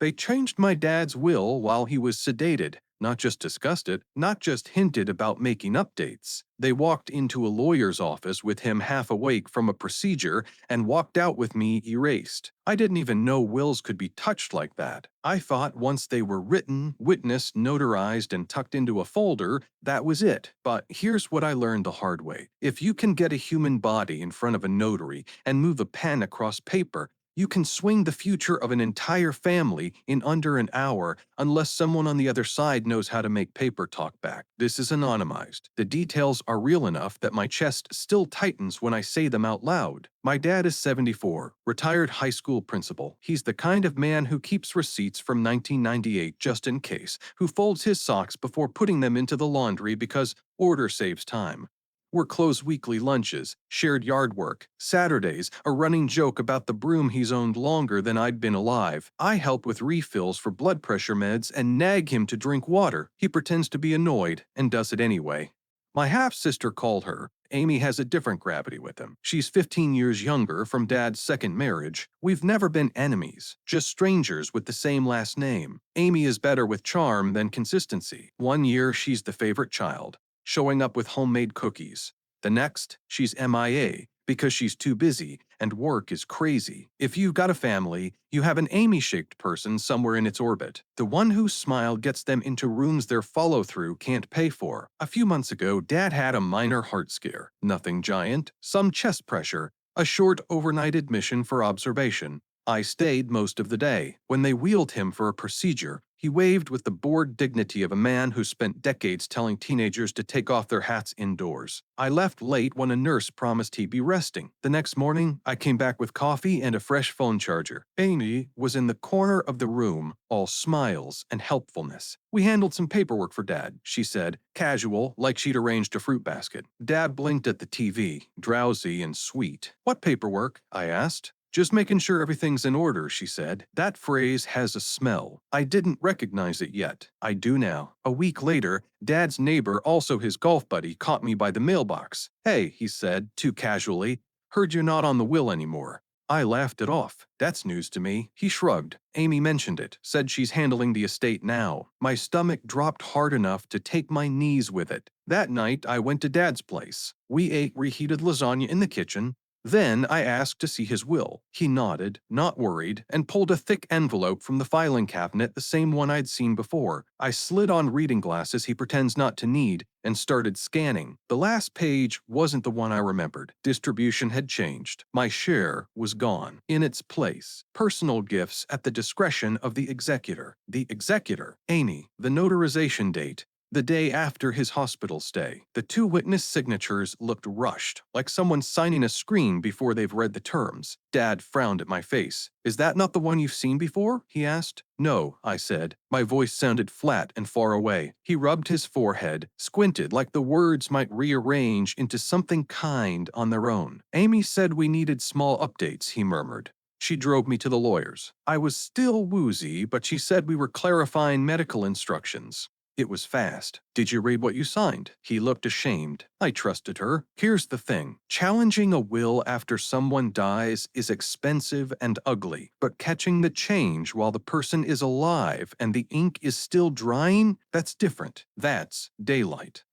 They changed my dad's will while he was sedated, not just discussed it, not just hinted about making updates. They walked into a lawyer's office with him half awake from a procedure and walked out with me erased. I didn't even know wills could be touched like that. I thought once they were written, witnessed, notarized, and tucked into a folder, that was it. But here's what I learned the hard way. If you can get a human body in front of a notary and move a pen across paper, you can swing the future of an entire family in under an hour unless someone on the other side knows how to make paper talk back. This is anonymized. The details are real enough that my chest still tightens when I say them out loud. My dad is 74, retired high school principal. He's the kind of man who keeps receipts from 1998 just in case, who folds his socks before putting them into the laundry because order saves time. We're close weekly lunches, shared yard work, Saturdays, a running joke about the broom he's owned longer than I'd been alive. I help with refills for blood pressure meds and nag him to drink water. He pretends to be annoyed and does it anyway. My half-sister called her. Amy has a different gravity with him. She's 15 years younger from Dad's second marriage. We've never been enemies, just strangers with the same last name. Amy is better with charm than consistency. One year, she's the favorite child, showing up with homemade cookies. The next, she's MIA because she's too busy and work is crazy. If you've got a family, you have an Amy-shaped person somewhere in its orbit. The one whose smile gets them into rooms their follow-through can't pay for. A few months ago, Dad had a minor heart scare. Nothing giant, some chest pressure, a short overnight admission for observation. I stayed most of the day. When they wheeled him for a procedure, he waved with the bored dignity of a man who spent decades telling teenagers to take off their hats indoors. I left late when a nurse promised he'd be resting. The next morning, I came back with coffee and a fresh phone charger. Amy was in the corner of the room, all smiles and helpfulness. "We handled some paperwork for Dad," she said, casual, like she'd arranged a fruit basket. Dad blinked at the TV, drowsy and sweet. "What paperwork?" I asked. "Just making sure everything's in order," she said. That phrase has a smell. I didn't recognize it yet. I do now. A week later, Dad's neighbor, also his golf buddy, caught me by the mailbox. "Hey," he said, too casually, "heard you're not on the will anymore." I laughed it off. "That's news to me." He shrugged. "Amy mentioned it, said she's handling the estate now." My stomach dropped hard enough to take my knees with it. That night, I went to Dad's place. We ate reheated lasagna in the kitchen. Then I asked to see his will. He nodded, not worried, and pulled a thick envelope from the filing cabinet, the same one I'd seen before. I slid on reading glasses he pretends not to need and started scanning. The last page wasn't the one I remembered. Distribution had changed. My share was gone. In its place, personal gifts at the discretion of the executor. The executor, Amy, the notarization date, the day after his hospital stay. The two witness signatures looked rushed, like someone signing a screen before they've read the terms. Dad frowned at my face. "Is that not the one you've seen before?" he asked. "No," I said. My voice sounded flat and far away. He rubbed his forehead, squinted like the words might rearrange into something kind on their own. "Amy said we needed small updates," he murmured. "She drove me to the lawyers." I was still woozy, but she said we were clarifying medical instructions. It was fast. "Did you read what you signed?" He looked ashamed. I trusted her. Here's the thing. Challenging a will after someone dies is expensive and ugly, but catching the change while the person is alive and the ink is still drying, that's different. That's daylight.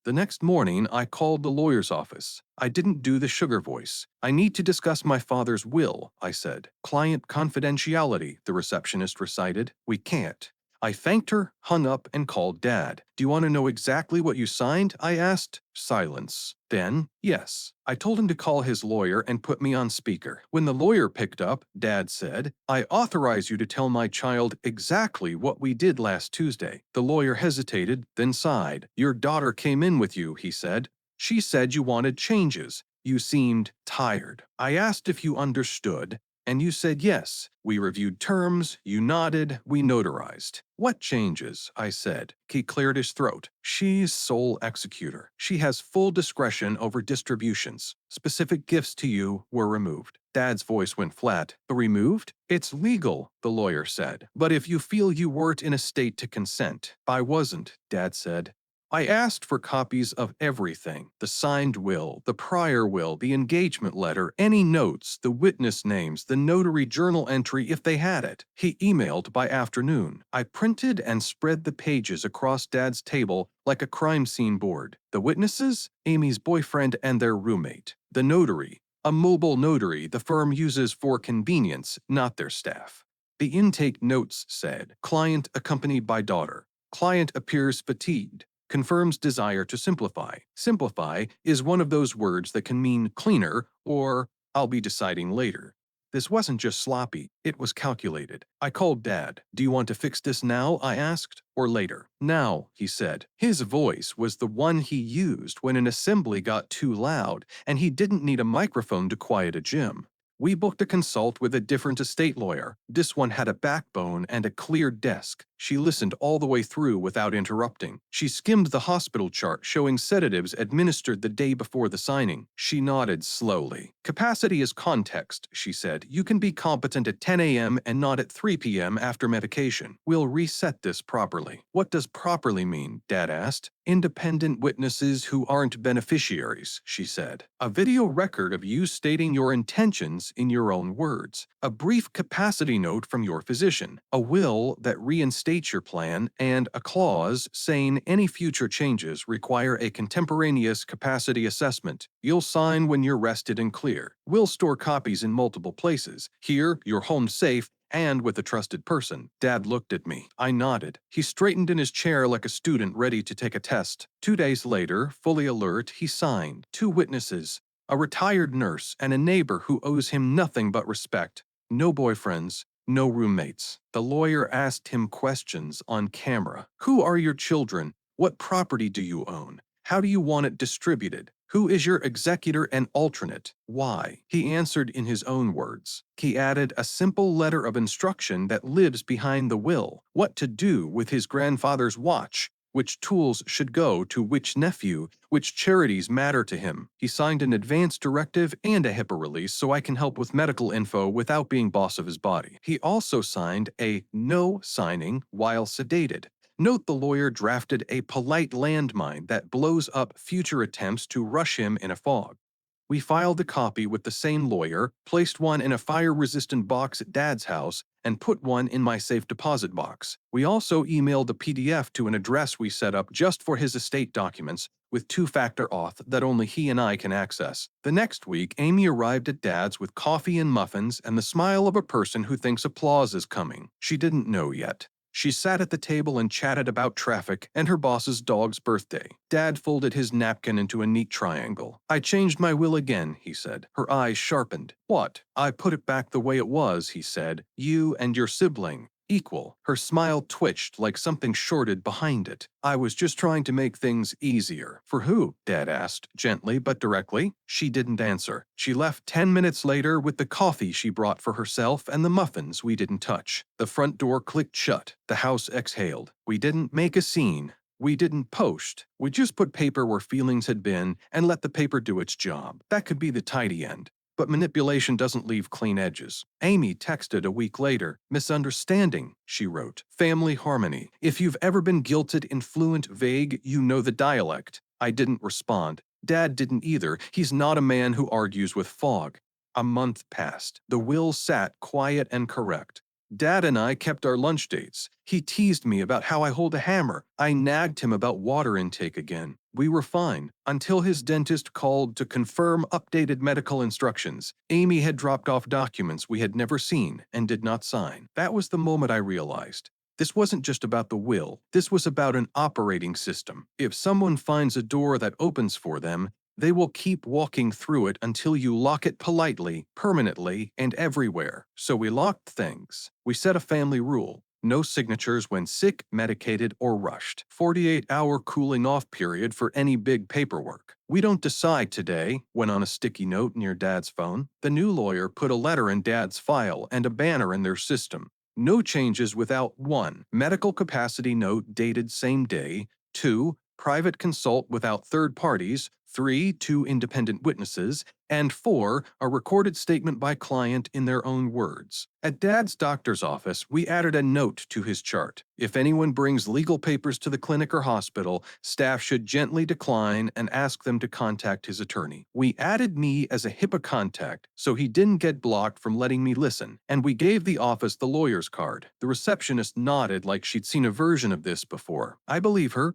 The next morning, I called the lawyer's office. I didn't do the sugar voice. "I need to discuss my father's will," I said. "Client confidentiality," the receptionist recited. "We can't." I thanked her, hung up, and called Dad. "Do you want to know exactly what you signed?" I asked. Silence. Then, "Yes." I told him to call his lawyer and put me on speaker. When the lawyer picked up, Dad said, "I authorize you to tell my child exactly what we did last Tuesday." The lawyer hesitated, then sighed. "Your daughter came in with you," he said. "She said you wanted changes. You seemed tired. I asked if you understood, and you said yes. We reviewed terms, you nodded, we notarized." "What changes?" I said. He cleared his throat. "She's sole executor. She has full discretion over distributions. Specific gifts to you were removed." Dad's voice went flat. "Removed? It's legal," the lawyer said. "But if you feel you weren't in a state to consent." "I wasn't," Dad said. I asked for copies of everything: the signed will, the prior will, the engagement letter, any notes, the witness names, the notary journal entry if they had it. He emailed by afternoon. I printed and spread the pages across Dad's table like a crime scene board. The witnesses? Amy's boyfriend and their roommate. The notary? A mobile notary the firm uses for convenience, not their staff. The intake notes said, "Client accompanied by daughter. Client appears fatigued. Confirms desire to simplify." Simplify is one of those words that can mean cleaner or "I'll be deciding later." This wasn't just sloppy, it was calculated. I called Dad. "Do you want to fix this now?" I asked. "Or later?" "Now," he said. His voice was the one he used when an assembly got too loud and he didn't need a microphone to quiet a gym. We booked a consult with a different estate lawyer. This one had a backbone and a clear desk. She listened all the way through without interrupting. She skimmed the hospital chart showing sedatives administered the day before the signing. She nodded slowly. "Capacity is context," she said. "You can be competent at 10 a.m. and not at 3 p.m. after medication. We'll reset this properly." "What does properly mean?" Dad asked. "Independent witnesses who aren't beneficiaries," she said. "A video record of you stating your intentions in your own words. A brief capacity note from your physician. A will that reinstates your plan, and a clause saying any future changes require a contemporaneous capacity assessment. You'll sign when you're rested and clear. We'll store copies in multiple places. Here, your home safe, and with a trusted person." Dad looked at me. I nodded. He straightened in his chair like a student ready to take a test. 2 days later, fully alert, he signed. 2 witnesses: a retired nurse and a neighbor who owes him nothing but respect. No boyfriends, no roommates. The lawyer asked him questions on camera. "Who are your children? What property do you own? How do you want it distributed? Who is your executor and alternate? Why?" He answered in his own words. He added a simple letter of instruction that lives behind the will: what to do with his grandfather's watch, which tools should go to which nephew, which charities matter to him. He signed an advance directive and a HIPAA release so I can help with medical info without being boss of his body. He also signed a no signing while sedated. Note the lawyer drafted a polite landmine that blows up future attempts to rush him in a fog. We filed a copy with the same lawyer, placed one in a fire-resistant box at Dad's house, and put one in my safe deposit box. We also emailed a PDF to an address we set up just for his estate documents, with 2-factor auth that only he and I can access. The next week, Amy arrived at Dad's with coffee and muffins and the smile of a person who thinks applause is coming. She didn't know yet. She sat at the table and chatted about traffic and her boss's dog's birthday. Dad folded his napkin into a neat triangle. "I changed my will again," he said. Her eyes sharpened. "What?" "I put it back the way it was," he said. "You and your sibling. Equal." Her smile twitched like something shorted behind it. "I was just trying to make things easier." "For who?" Dad asked, gently but directly. She didn't answer. She left 10 minutes later with the coffee she brought for herself and the muffins we didn't touch. The front door clicked shut. The house exhaled. We didn't make a scene. We didn't post. We just put paper where feelings had been and let the paper do its job. That could be the tidy end. But manipulation doesn't leave clean edges. Amy texted a week later. "Misunderstanding," she wrote. "Family harmony. If you've ever been guilted in fluent vague, you know the dialect." I didn't respond. Dad didn't either. He's not a man who argues with fog. A month passed. The will sat quiet and correct. Dad and I kept our lunch dates. He teased me about how I hold a hammer. I nagged him about water intake again. We were fine, until his dentist called to confirm updated medical instructions. Amy had dropped off documents we had never seen and did not sign. That was the moment I realized. This wasn't just about the will. This was about an operating system. If someone finds a door that opens for them, they will keep walking through it until you lock it politely, permanently, and everywhere. So we locked things. We set a family rule: no signatures when sick, medicated, or rushed. 48-hour cooling off period for any big paperwork. "We don't decide today," went on a sticky note near Dad's phone. The new lawyer put a letter in Dad's file and a banner in their system. No changes without 1. Medical capacity note dated same day. 2. Private consult without third parties. 3, 2 independent witnesses, and 4, a recorded statement by client in their own words. At Dad's doctor's office, we added a note to his chart. If anyone brings legal papers to the clinic or hospital, staff should gently decline and ask them to contact his attorney. We added me as a HIPAA contact so he didn't get blocked from letting me listen, and we gave the office the lawyer's card. The receptionist nodded like she'd seen a version of this before. I believe her.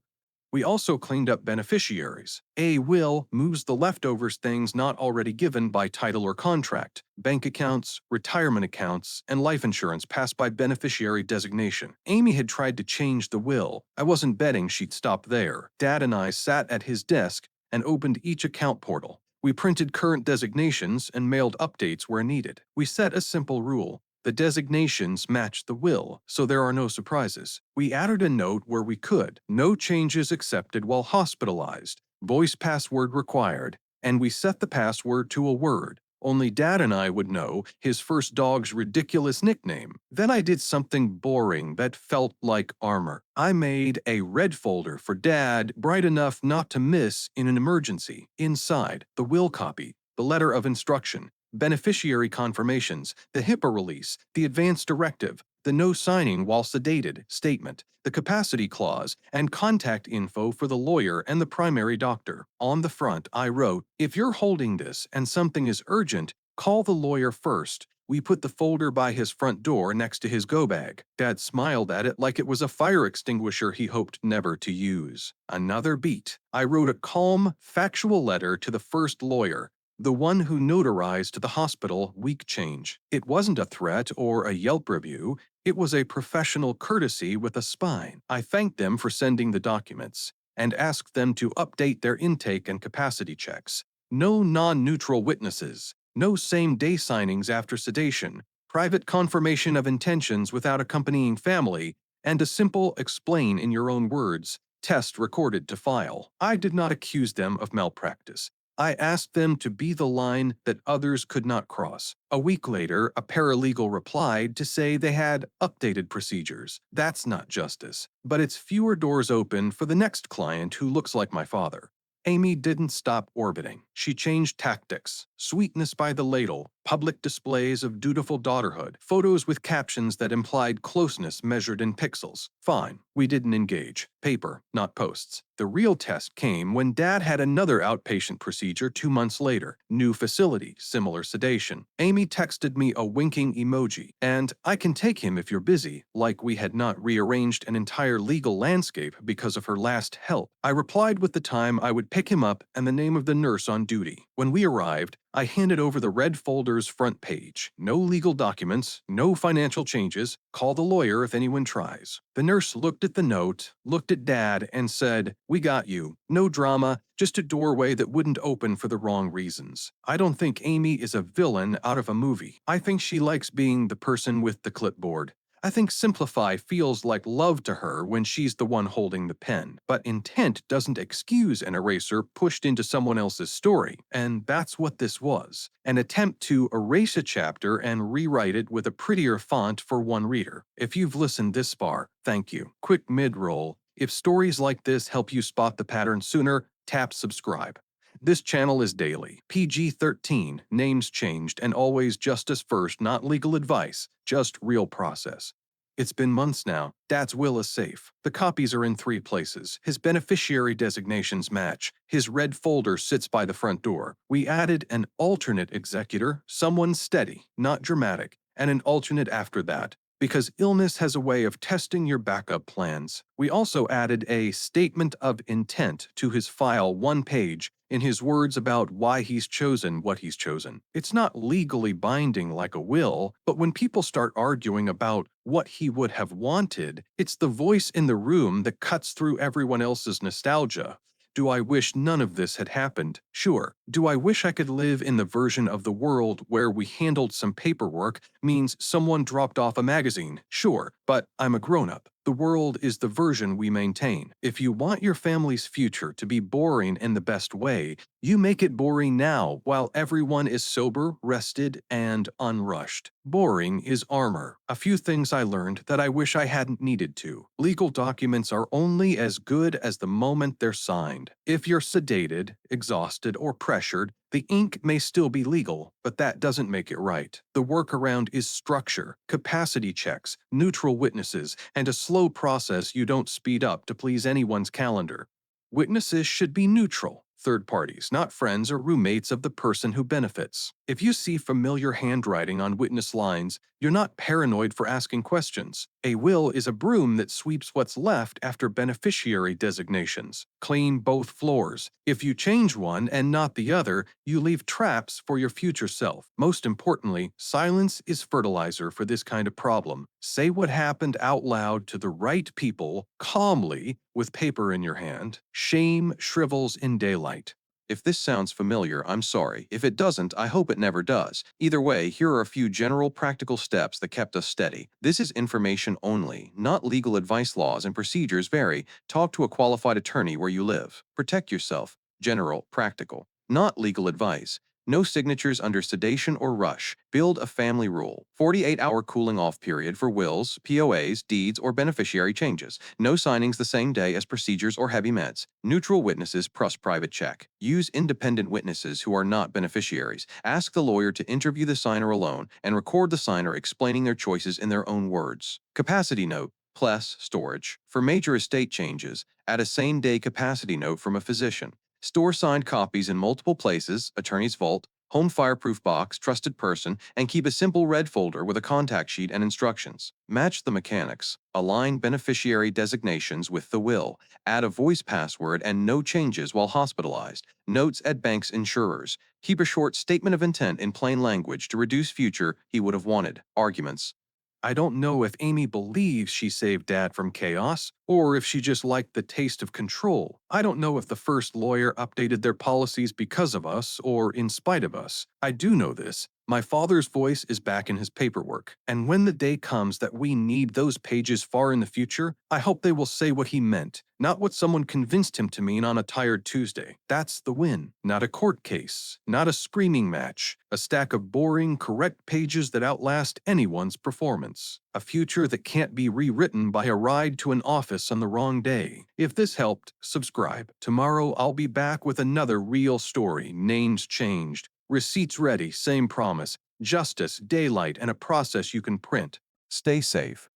We also cleaned up beneficiaries. A will moves the leftovers, things not already given by title or contract, bank accounts, retirement accounts, and life insurance passed by beneficiary designation. Amy had tried to change the will. I wasn't betting she'd stop there. Dad and I sat at his desk and opened each account portal. We printed current designations and mailed updates where needed. We set a simple rule. The designations match the will, so there are no surprises. We added a note where we could. No changes accepted while hospitalized. Voice password required. And we set the password to a word. Only Dad and I would know his first dog's ridiculous nickname. Then I did something boring that felt like armor. I made a red folder for Dad, bright enough not to miss in an emergency. Inside, the will copy, the letter of instruction, beneficiary confirmations, the HIPAA release, the advance directive, the no signing while sedated statement, the capacity clause, and contact info for the lawyer and the primary doctor. On the front, I wrote, "If you're holding this and something is urgent, call the lawyer first." We put the folder by his front door next to his go bag. Dad smiled at it like it was a fire extinguisher he hoped never to use. Another beat. I wrote a calm, factual letter to the first lawyer, the one who notarized the hospital week change. It wasn't a threat or a Yelp review. It was a professional courtesy with a spine. I thanked them for sending the documents and asked them to update their intake and capacity checks. No non-neutral witnesses. No same-day signings after sedation. Private confirmation of intentions without accompanying family. And a simple explain in your own words test recorded to file. I did not accuse them of malpractice. I asked them to be the line that others could not cross. A week later, a paralegal replied to say they had updated procedures. That's not justice, but it's fewer doors open for the next client who looks like my father. Amy didn't stop orbiting. She changed tactics. Sweetness by the ladle, public displays of dutiful daughterhood, photos with captions that implied closeness measured in pixels. Fine, we didn't engage. Paper, not posts. The real test came when Dad had another outpatient procedure 2 months later. New facility, similar sedation. Amy texted me a winking emoji, and "I can take him if you're busy," like we had not rearranged an entire legal landscape because of her last help. I replied with the time I would pick him up and the name of the nurse on duty. When we arrived, I handed over the red folder's front page. No legal documents, no financial changes. Call the lawyer if anyone tries. The nurse looked at the note, looked at Dad, and said, "We got you. No drama, just a doorway that wouldn't open for the wrong reasons." I don't think Amy is a villain out of a movie. I think she likes being the person with the clipboard. I think simplify feels like love to her when she's the one holding the pen, but intent doesn't excuse an eraser pushed into someone else's story, and that's what this was. An attempt to erase a chapter and rewrite it with a prettier font for one reader. If you've listened this far, thank you. Quick mid-roll. If stories like this help you spot the pattern sooner, tap subscribe. This channel is daily, PG-13, names changed, and always justice first, not legal advice, just real process. It's been months now. Dad's will is safe. The copies are in 3 places. His beneficiary designations match. His red folder sits by the front door. We added an alternate executor, someone steady, not dramatic, and an alternate after that, because illness has a way of testing your backup plans. We also added a statement of intent to his file, 1 page, in his words about why he's chosen what he's chosen. It's not legally binding like a will, but when people start arguing about what he would have wanted, it's the voice in the room that cuts through everyone else's nostalgia. Do I wish none of this had happened? Sure. Do I wish I could live in the version of the world where we handled some paperwork means someone dropped off a magazine? Sure, but I'm a grown-up. The world is the version we maintain. If you want your family's future to be boring in the best way, you make it boring now while everyone is sober, rested, and unrushed. Boring is armor. A few things I learned that I wish I hadn't needed to. Legal documents are only as good as the moment they're signed. If you're sedated, exhausted, or pressured, the ink may still be legal, but that doesn't make it right. The workaround is structure, capacity checks, neutral witnesses, and a slow process you don't speed up to please anyone's calendar. Witnesses should be neutral, third parties, not friends or roommates of the person who benefits. If you see familiar handwriting on witness lines, you're not paranoid for asking questions. A will is a broom that sweeps what's left after beneficiary designations. Clean both floors. If you change one and not the other, you leave traps for your future self. Most importantly, silence is fertilizer for this kind of problem. Say what happened out loud to the right people, calmly, with paper in your hand. Shame shrivels in daylight. If this sounds familiar, I'm sorry. If it doesn't, I hope it never does. Either way, here are a few general practical steps that kept us steady. This is information only, not legal advice. Laws and procedures vary. Talk to a qualified attorney where you live. Protect yourself. General, practical. Not legal advice. No signatures under sedation or rush. Build a family rule. 48-hour cooling off period for wills, POAs, deeds, or beneficiary changes. No signings the same day as procedures or heavy meds. Neutral witnesses plus private check. Use independent witnesses who are not beneficiaries. Ask the lawyer to interview the signer alone and record the signer explaining their choices in their own words. Capacity note. Plus, storage. For major estate changes, add a same-day capacity note from a physician. Store signed copies in multiple places, attorney's vault, home fireproof box, trusted person, and keep a simple red folder with a contact sheet and instructions. Match the mechanics. Align beneficiary designations with the will. Add a voice password and no changes while hospitalized. Notes at bank's insurers. Keep a short statement of intent in plain language to reduce future he would have wanted arguments. I don't know if Amy believes she saved Dad from chaos, or if she just liked the taste of control. I don't know if the first lawyer updated their policies because of us or in spite of us. I do know this. My father's voice is back in his paperwork, and when the day comes that we need those pages far in the future, I hope they will say what he meant, not what someone convinced him to mean on a tired Tuesday. That's the win. Not a court case, not a screaming match, a stack of boring, correct pages that outlast anyone's performance. A future that can't be rewritten by a ride to an office on the wrong day. If this helped, subscribe. Tomorrow I'll be back with another real story, names changed. Receipts ready, same promise. Justice, daylight, and a process you can print. Stay safe.